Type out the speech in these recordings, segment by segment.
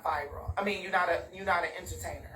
viral. I mean, you're not an entertainer.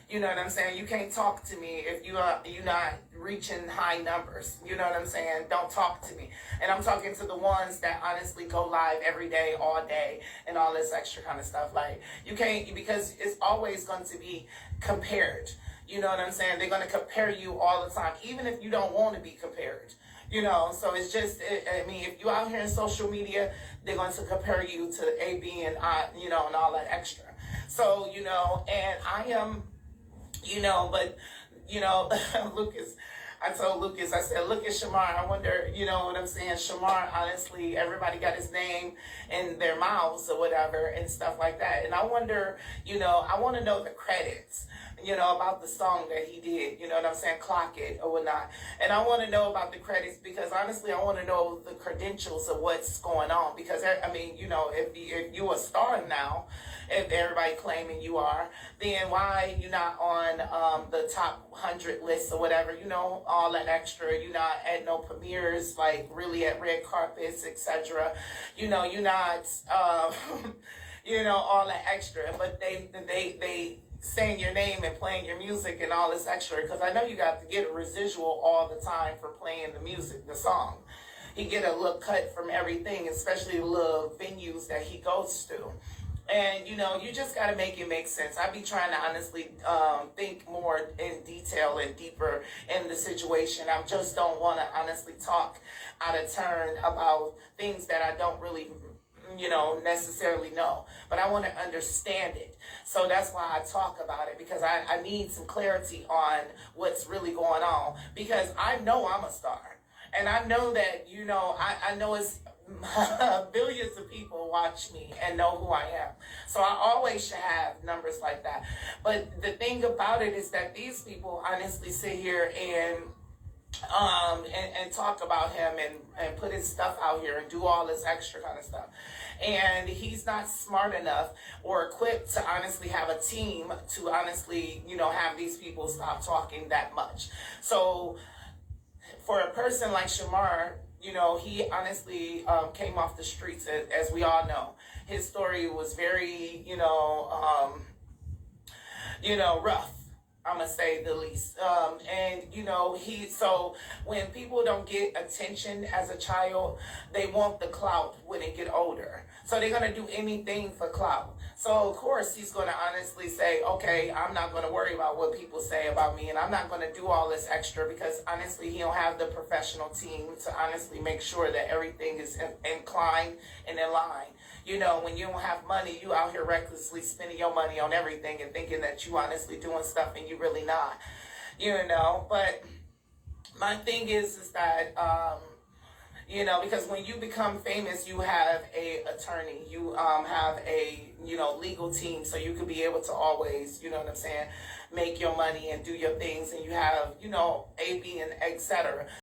You know what I'm saying? You can't talk to me if you're not reaching high numbers. You know what I'm saying? Don't talk to me. And I'm talking to the ones that honestly go live every day, all day, and all this extra kind of stuff. Like you can't, because it's always going to be compared. You know what I'm saying? They're going to compare you all the time, even if you don't want to be compared. You know, so it's just, I mean, if you out here in social media, they're going to compare you to A, B, and I, you know, and all that extra. So, you know, and I am, you know, but, you know, Lucas, I told Lucas, I said, look at Shamar. I wonder, you know what I'm saying? Shamar, honestly, everybody got his name in their mouths or whatever and stuff like that. And I wonder, you know, I want to know the credits, you know, about the song that he did, you know what I'm saying? Clock It or whatnot. And I want to know about the credits because honestly, I want to know the credentials of what's going on because, I mean, you know, if you're a star now, if everybody claiming you are, then why you not on the top 100 list or whatever, you know, all that extra, you're not at no premieres, like really at red carpets, etc. You know, you're not, you know, all that extra, but they saying your name and playing your music and all this extra, because I know you got to get a residual all the time for playing the music, the song. He get a little cut from everything, especially the little venues that he goes to. And, you know, you just got to make it make sense. I be trying to honestly think more in detail and deeper in the situation. I just don't want to honestly talk out of turn about things that I don't really, you know, necessarily know. But I want to understand it. So that's why I talk about it, because I need some clarity on what's really going on. Because I know I'm a star. And I know that, you know, I know it's billions of people watch me and know who I am. So I always should have numbers like that. But the thing about it is that these people honestly sit here and talk about him and put his stuff out here and do all this extra kind of stuff. And he's not smart enough or equipped to honestly have a team to honestly, you know, have these people stop talking that much. So for a person like Shamar, you know, he honestly came off the streets, as we all know. His story was very, rough. I'm gonna say the least. And you know, so when people don't get attention as a child, they want the clout when they get older. So they're gonna do anything for clout. So of course he's gonna honestly say, okay, I'm not gonna worry about what people say about me, and I'm not gonna do all this extra because honestly he don't have the professional team to honestly make sure that everything is inclined and in line. You know, when you don't have money, you out here recklessly spending your money on everything and thinking that you honestly doing stuff and you really not, you know. But my thing is that, you know, because when you become famous, you have a attorney, you have a, you know, legal team, so you could be able to always, you know what I'm saying, make your money and do your things, and you have, you know, A, B, and etc.